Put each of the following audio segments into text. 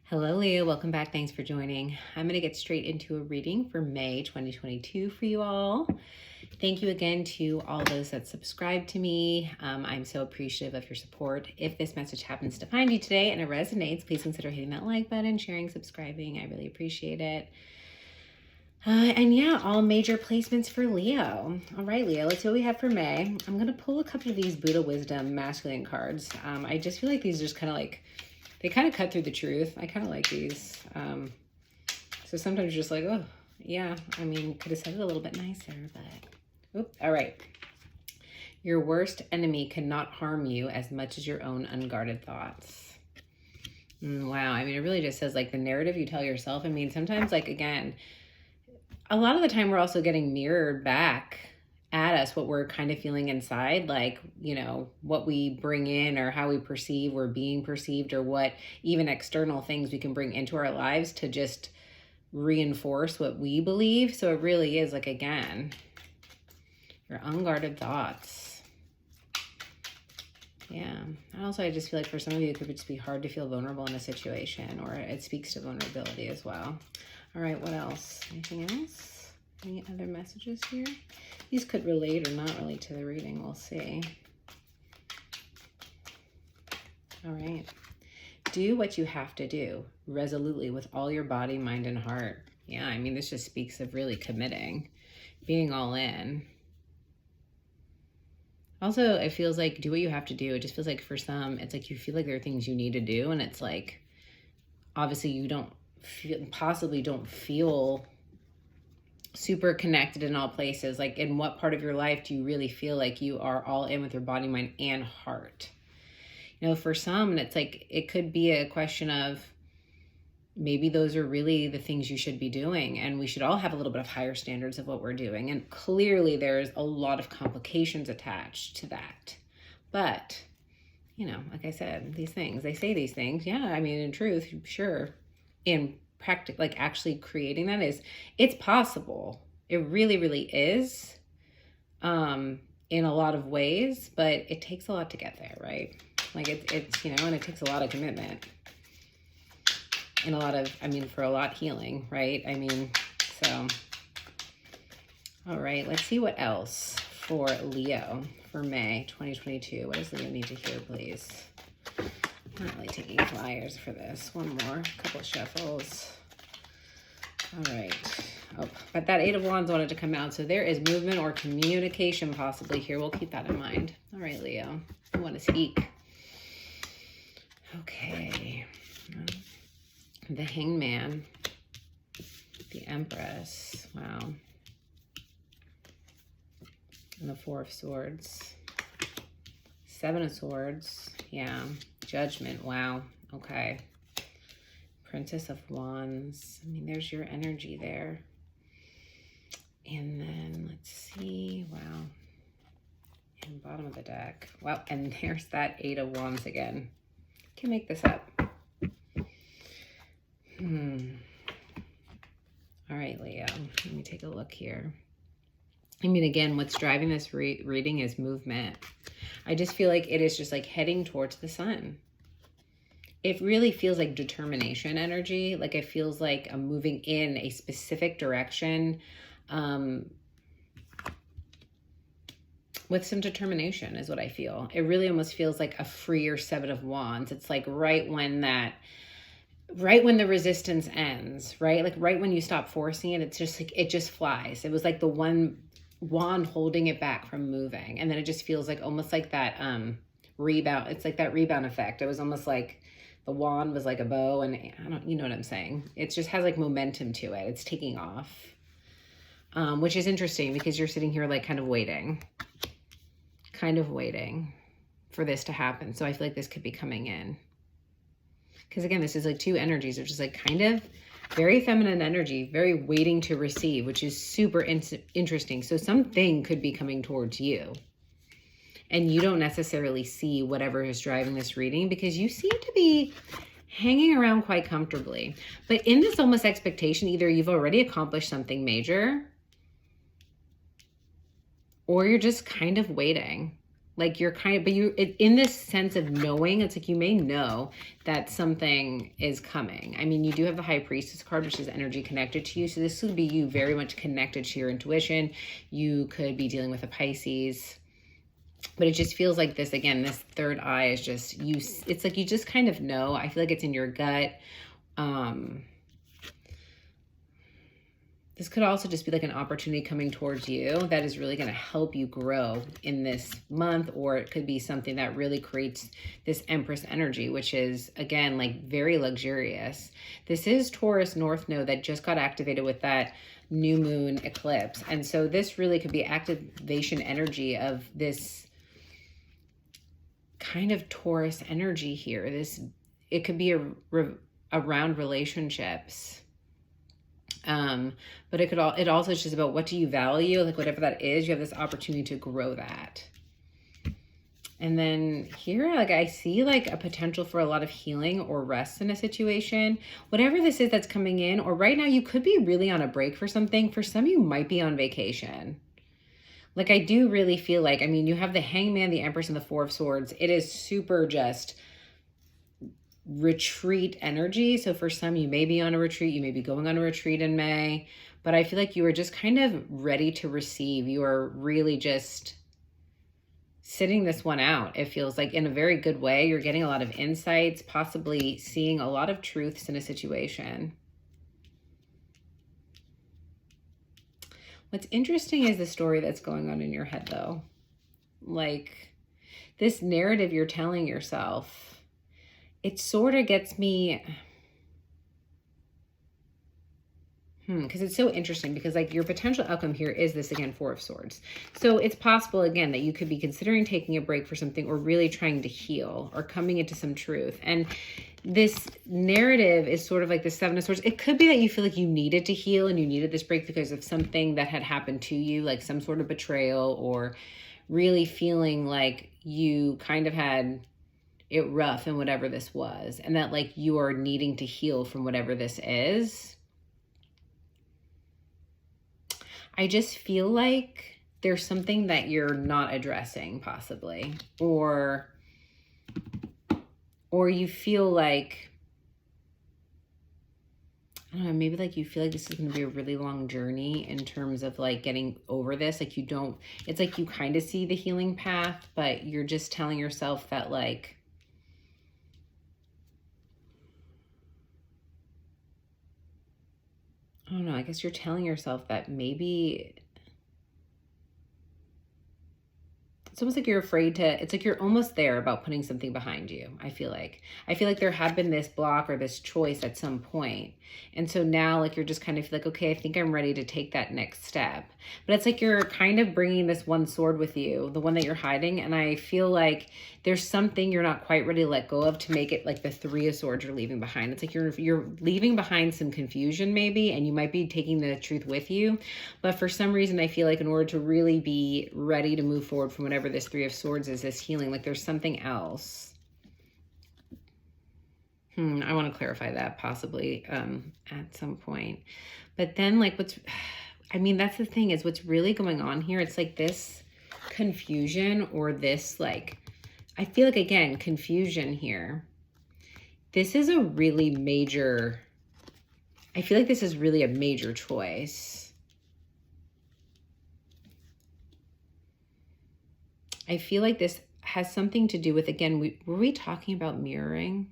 Hello, Leo. Welcome back. Thanks for joining. I'm going to get straight into a reading for May 2022 for you all. Thank you again to all those that subscribe to me. I'm so appreciative of your support. If this message happens to find you today and it resonates, please consider hitting that like button, sharing, subscribing. I really appreciate it. And yeah, all major placements for Leo. All right, Leo, let's see what we have for May. I'm going to pull a couple of these Buddha Wisdom masculine cards. I just feel like these are just kind of like, they kind of cut through the truth. I kind of like these. So sometimes you're just like, oh, yeah, I mean, could have said it a little bit nicer, but, oop, all right. Your worst enemy cannot harm you as much as your own unguarded thoughts. Wow, I mean, it really just says, like, the narrative you tell yourself. I mean, sometimes, like, again, a lot of the time we're also getting mirrored back at us what we're kind of feeling inside, like, you know, what we bring in or how we perceive we're being perceived, or what even external things we can bring into our lives to just reinforce what we believe. So it really is, like, again, your unguarded thoughts. Yeah. And also I just feel like for some of you it could just be hard to feel vulnerable in a situation, or it speaks to vulnerability as well. All right, what else? Anything else? Any other messages here? These could relate or not relate to the reading. We'll see. All right. Do what you have to do resolutely with all your body, mind, and heart. Yeah, I mean, this just speaks of really committing, being all in. Also, it feels like do what you have to do. It just feels like for some, it's like you feel like there are things you need to do, and it's like, obviously you possibly don't feel super connected in all places. Like, in what part of your life do you really feel like you are all in with your body, mind, and heart? You know, for some, it's like, it could be a question of maybe those are really the things you should be doing, and we should all have a little bit of higher standards of what we're doing. And clearly there's a lot of complications attached to that. But, you know, like I said, these things, they say these things. Yeah, I mean, in truth, sure. In practice, like actually creating that it's possible. It really, really is, in a lot of ways, but it takes a lot to get there, right? Like it's, you know, and it takes a lot of commitment and a lot of, I mean, for a lot healing, right? I mean, so, all right, let's see what else for Leo for May 2022. What does Leo need to hear, please? I'm not really taking flyers for this. One more, couple shuffles. All right. Oh, but that Eight of Wands wanted to come out. So there is movement or communication possibly here. We'll keep that in mind. All right, Leo. You want to speak. Okay. The Hangman. The Empress. Wow. And the Four of Swords. Seven of Swords. Yeah. Judgment. Wow. Okay. Princess of Wands. I mean, there's your energy there. And then let's see. Wow. And bottom of the deck. Wow. And there's that Eight of Wands again. Can make this up. All right, Leo. Let me take a look here. I mean, again, what's driving this reading is movement. I just feel like it is just like heading towards the sun. It really feels like determination energy. Like it feels like I'm moving in a specific direction with some determination is what I feel. It really almost feels like a freer Seven of Wands. It's like right when the resistance ends, right? Like right when you stop forcing it, it's just like, it just flies. It was like the one wand holding it back from moving. And then it just feels like almost like that rebound. It's like that rebound effect. It was almost like the wand was like a bow, and you know what I'm saying? It just has like momentum to it. It's taking off, which is interesting because you're sitting here like kind of waiting for this to happen. So I feel like this could be coming in. Because again, this is like two energies, which is like kind of very feminine energy, very waiting to receive, which is super interesting. So something could be coming towards you. And you don't necessarily see whatever is driving this reading because you seem to be hanging around quite comfortably. But in this almost expectation, either you've already accomplished something major or you're just kind of waiting. Like you're kind of, but in this sense of knowing, it's like you may know that something is coming. I mean, you do have the High Priestess card, which is energy connected to you. So this would be you very much connected to your intuition. You could be dealing with a Pisces. But it just feels like this, again, this third eye is just, it's like you just kind of know. I feel like it's in your gut. This could also just be like an opportunity coming towards you that is really going to help you grow in this month, or it could be something that really creates this Empress energy, which is, again, like very luxurious. This is Taurus North Node that just got activated with that new moon eclipse. And so this really could be activation energy of this kind of Taurus energy here. It could be around relationships. But it also is just about what do you value, like whatever that is, you have this opportunity to grow that. And then here, like I see like a potential for a lot of healing or rest in a situation, whatever this is that's coming in, or right now you could be really on a break for something. For some, you might be on vacation. Like I do really feel like, I mean, you have the Hangman, the Empress, and the Four of Swords. It is super just retreat energy. So for some, you may be on a retreat, you may be going on a retreat in May, but I feel like you are just kind of ready to receive. You are really just sitting this one out. It feels like in a very good way. You're getting a lot of insights, possibly seeing a lot of truths in a situation. What's interesting is the story that's going on in your head though. Like this narrative you're telling yourself, it sort of gets me, because it's so interesting, because like your potential outcome here is this, again, Four of Swords. So it's possible, again, that you could be considering taking a break for something, or really trying to heal, or coming into some truth. And this narrative is sort of like the Seven of Swords. It could be that you feel like you needed to heal and you needed this break because of something that had happened to you, like some sort of betrayal, or really feeling like you kind of had it rough in whatever this was, and that like you are needing to heal from whatever this is. I just feel like there's something that you're not addressing possibly, or you feel like, I don't know, maybe like you feel like this is going to be a really long journey in terms of like getting over this. Like you don't, it's like you kind of see the healing path, but you're just telling yourself that like, I don't know, I guess you're telling yourself that maybe it's almost like you're afraid to, it's like you're almost there about putting something behind you. I feel like there had been this block or this choice at some point. And so now like, you're just kind of like, okay, I think I'm ready to take that next step. But it's like, you're kind of bringing this one sword with you, the one that you're hiding. And I feel like there's something you're not quite ready to let go of to make it like the Three of Swords you're leaving behind. It's like you're leaving behind some confusion maybe, and you might be taking the truth with you. But for some reason, I feel like in order to really be ready to move forward from whatever this Three of Swords is, this healing, like there's something else. I want to clarify that possibly at some point. But then like I mean, that's the thing, is what's really going on here. It's like this confusion, or this like, I feel like, again, confusion here. This is a really major, I feel like this is really a major choice. I feel like this has something to do with, again, were we talking about mirroring?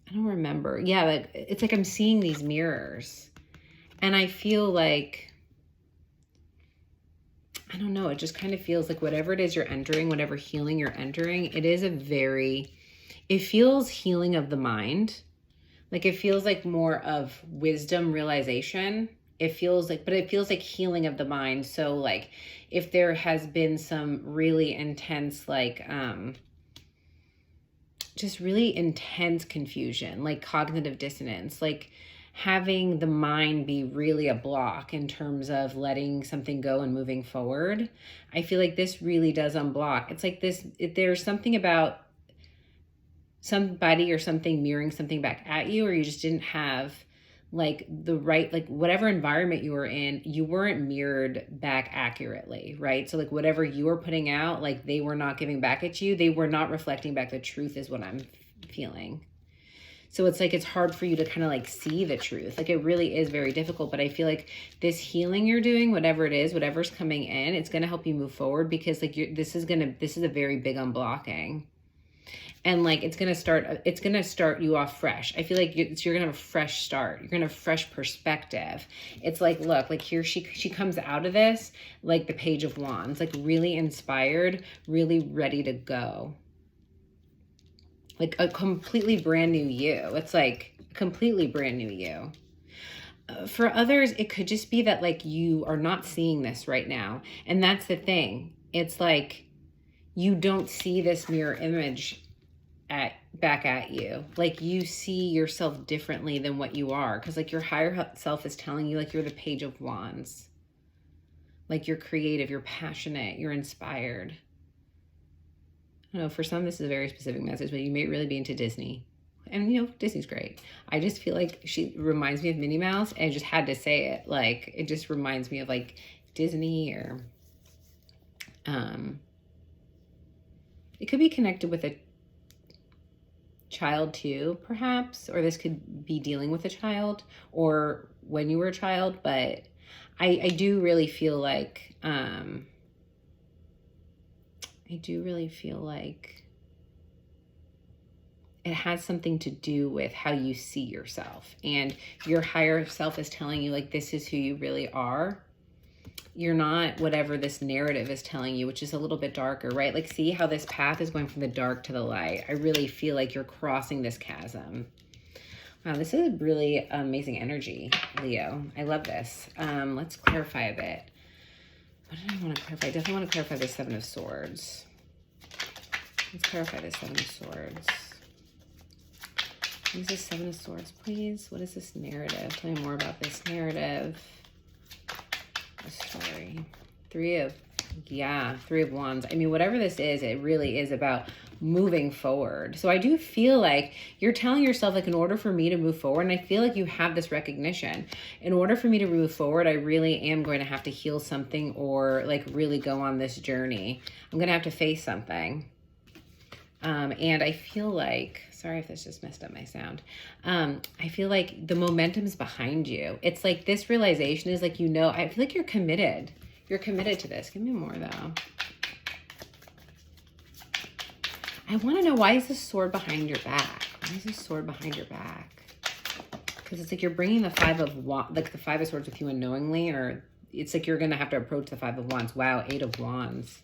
I don't remember. Yeah, like it's like I'm seeing these mirrors, and I feel like, I don't know, it just kind of feels like whatever it is you're entering, whatever healing you're entering, it is it feels healing of the mind. Like it feels like more of wisdom realization. It feels like healing of the mind. So like if there has been some really intense, like, just really intense confusion, like cognitive dissonance, like having the mind be really a block in terms of letting something go and moving forward. I feel like this really does unblock. It's like there's something about somebody or something mirroring something back at you, or you just didn't have like the right, like whatever environment you were in, you weren't mirrored back accurately, right? So like whatever you were putting out, like they were not giving back at you. They were not reflecting back the truth is what I'm feeling. So it's like, it's hard for you to kind of like see the truth. Like it really is very difficult, but I feel like this healing you're doing, whatever it is, whatever's coming in, it's going to help you move forward, because like this is a very big unblocking. And like, it's going to start you off fresh. I feel like you're going to have a fresh start. You're going to have fresh perspective. It's like, look, like here she comes out of this, like the Page of Wands, like really inspired, really ready to go. Like a completely brand new you. It's like a completely brand new you. For others, it could just be that like you are not seeing this right now. And that's the thing. It's like you don't see this mirror image back at you. Like you see yourself differently than what you are. Because like your higher self is telling you like you're the Page of Wands. Like you're creative, you're passionate, you're inspired. I don't know, for some this is a very specific message, but you may really be into Disney. And you know, Disney's great. I just feel like she reminds me of Minnie Mouse, and I just had to say it. Like, it just reminds me of like Disney, or it could be connected with a child too, perhaps, or this could be dealing with a child or when you were a child, but I do really feel like it has something to do with how you see yourself, and your higher self is telling you like this is who you really are. You're not whatever this narrative is telling you, which is a little bit darker, right? Like see how this path is going from the dark to the light. I really feel like you're crossing this chasm. Wow, this is really amazing energy, Leo. I love this. Let's clarify a bit. What did I want to clarify? I definitely want to clarify the Seven of Swords. Let's clarify the Seven of Swords. What is this Seven of Swords, please? What is this narrative? Tell me more about this narrative. The story. Three of Wands. I mean, whatever this is, it really is about moving forward. So I do feel like you're telling yourself, like, in order for me to move forward, and I feel like you have this recognition, in order for me to move forward, I really am going to have to heal something, or like really go on this journey. I'm going to have to face something. And I feel like, sorry if this just messed up my sound. I feel like the momentum's behind you. It's like this realization is like, you know, I feel like you're committed. You're committed to this. Give me more though. I want to know, why is this sword behind your back? Why is this sword behind your back? Because it's like you're bringing the Five of Wands, like the Five of Swords with you unknowingly, or it's like you're going to have to approach the Five of Wands. Wow, Eight of Wands.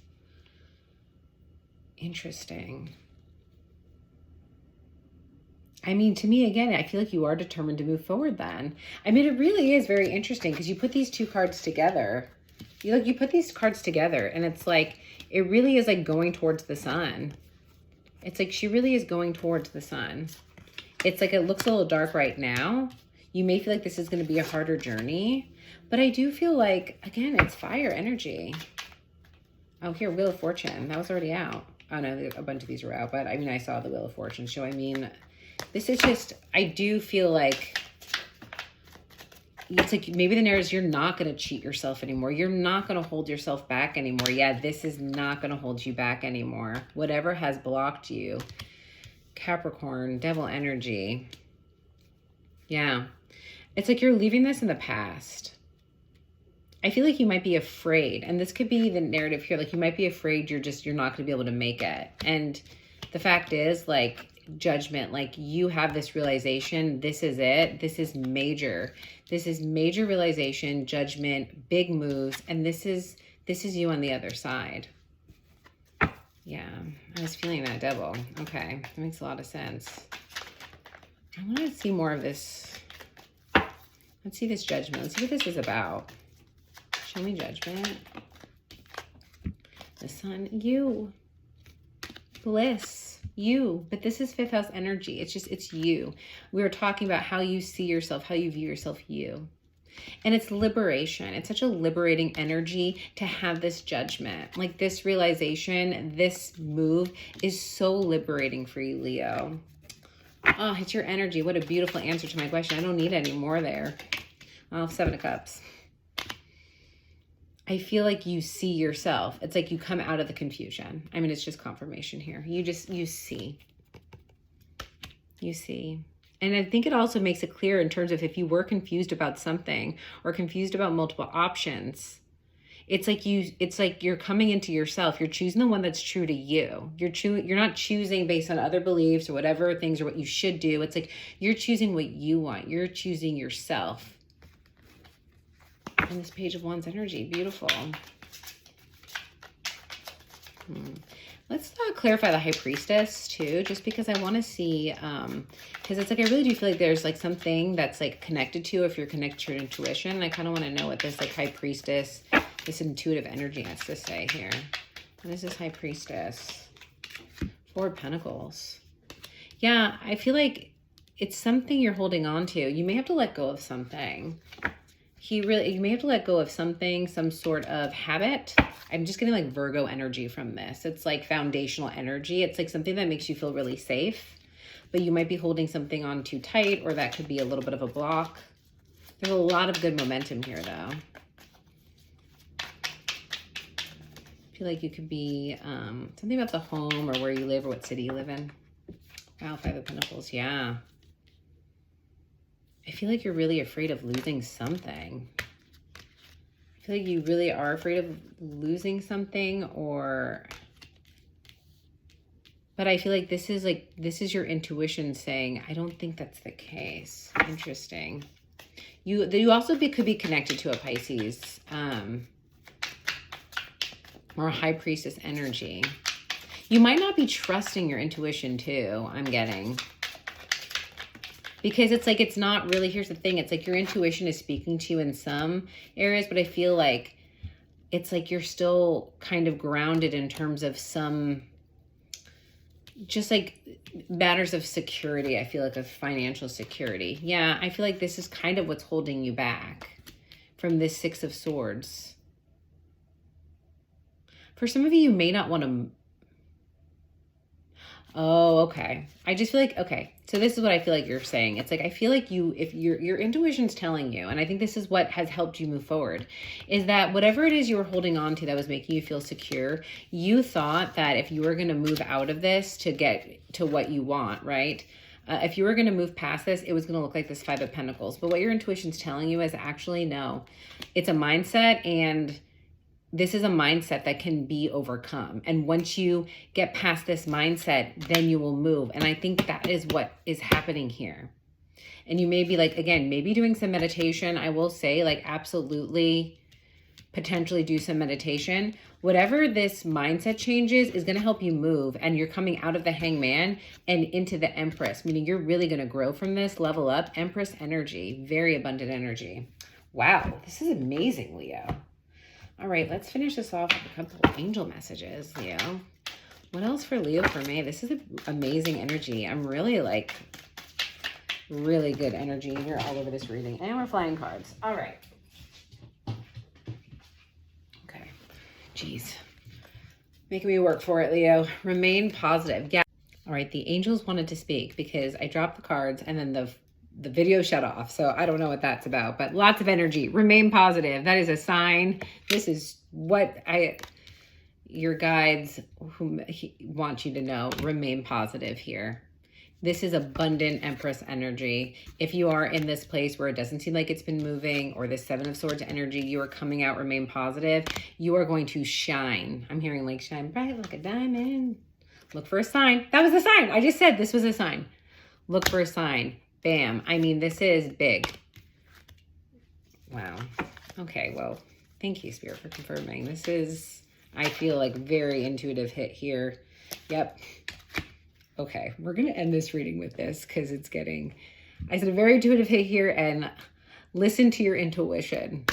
Interesting. I mean, to me, again, I feel like you are determined to move forward then. I mean, it really is very interesting because you put these two cards together. You put these cards together and it's like, it really is like going towards the sun. It's like she really is going towards the sun. It's like it looks a little dark right now. You may feel like this is going to be a harder journey, but I do feel like, again, it's fire energy. Oh, here, Wheel of Fortune. That was already out. Oh, no, a bunch of these were out, but I mean, I saw the Wheel of Fortune. So, I mean, this is just, I do feel like it's like maybe the narrative is you're not going to cheat yourself anymore. You're not going to hold yourself back anymore. Yeah, this is not going to hold you back anymore. Whatever has blocked you. Capricorn, Devil energy. Yeah. It's like you're leaving this in the past. I feel like you might be afraid, and this could be the narrative here. Like you might be afraid you're not going to be able to make it. And the fact is, like, judgment, like you have this realization, this is it. This is major. This is major realization, judgment, big moves, and this is you on the other side. Yeah, I was feeling that, Devil. Okay, that makes a lot of sense. I want to see more of this. Let's see this judgment. Let's see what this is about. Show me judgment. The sun, you. Bliss, you. But this is fifth house energy. It's you. We were talking about how you see yourself, how you view yourself, you. And it's liberation. It's such a liberating energy to have this judgment. Like this realization, this move is so liberating for you, Leo. Oh, it's your energy. What a beautiful answer to my question. I don't need any more there. Oh, 7 of Cups. I feel like you see yourself. It's like you come out of the confusion. I mean, it's just confirmation here. You see. You see. And I think it also makes it clear in terms of if you were confused about something or confused about multiple options, it's like you're coming into yourself. You're choosing the one that's true to you. You're not choosing based on other beliefs or whatever things or what you should do. It's like you're choosing what you want. You're choosing yourself. And this Page of Wands energy, beautiful. Let's clarify the High Priestess too, just because I want to see, because it's like I really do feel like there's like something that's like connected to, if you're connected to your intuition. I kind of want to know what this like High Priestess, this intuitive energy has to say here. What is this High Priestess? 4 of Pentacles. Yeah, I feel like it's something you're holding on to. You may have to let go of something. You may have to let go of something, some sort of habit. I'm just getting like Virgo energy from this. It's like foundational energy. It's like something that makes you feel really safe, but you might be holding something on too tight, or that could be a little bit of a block. There's a lot of good momentum here though. I feel like you could be something about the home or where you live or what city you live in. Wow, 5 of Pentacles, yeah. I feel like you're really afraid of losing something. I feel like you really are afraid of losing something, but I feel like this is your intuition saying, I don't think that's the case. Interesting. You also could be connected to a Pisces or a High Priestess energy. You might not be trusting your intuition too, I'm getting. Because it's like, it's not really, here's the thing, it's like your intuition is speaking to you in some areas, but I feel like it's like you're still kind of grounded in terms of some, just like matters of security. I feel like of financial security. Yeah, I feel like this is kind of what's holding you back from this 6 of Swords. For some of you, you may not want to... Oh, okay. I just feel like, okay. So this is what I feel like you're saying. It's like, I feel like if your intuition's telling you, and I think this is what has helped you move forward, is that whatever it is you were holding on to that was making you feel secure, you thought that if you were going to move out of this to get to what you want, right? If you were going to move past this, it was going to look like this 5 of Pentacles. But what your intuition's telling you is actually, no, it's a mindset, and this is a mindset that can be overcome. And once you get past this mindset, then you will move. And I think that is what is happening here. And you may be like, again, maybe doing some meditation. I will say, like, absolutely, potentially do some meditation. Whatever this mindset changes is going to help you move. And you're coming out of the Hangman and into the Empress, meaning you're really going to grow from this, level up. Empress energy, very abundant energy. Wow, this is amazing, Leo. All right, let's finish this off with a couple of angel messages, Leo. What else for Leo for me? This is amazing energy. I'm really like, really good energy here all over this reading. And we're flying cards. All right. Okay. Jeez. Making me work for it, Leo. Remain positive. Yeah. All right, the angels wanted to speak because I dropped the cards and then the video shut off. So I don't know what that's about, but lots of energy. Remain positive. That is a sign. This is what your guides want you to know. Remain positive here. This is abundant Empress energy. If you are in this place where it doesn't seem like it's been moving, or this 7 of Swords energy, you are coming out, remain positive. You are going to shine. I'm hearing like shine bright like a diamond. Look for a sign. That was a sign. I just said this was a sign. Look for a sign. Bam. I mean, this is big. Wow. Okay, well, thank you, Spirit, for confirming. This is, I feel like, very intuitive hit here. Yep. Okay, we're going to end this reading with this because it's getting, I said a very intuitive hit here, and listen to your intuition.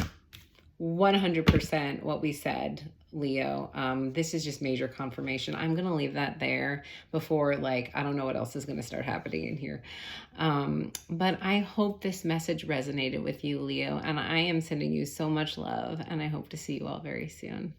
100% what we said, Leo. This is just major confirmation. I'm going to leave that there before, like, I don't know what else is going to start happening in here. But I hope this message resonated with you, Leo, and I am sending you so much love, and I hope to see you all very soon.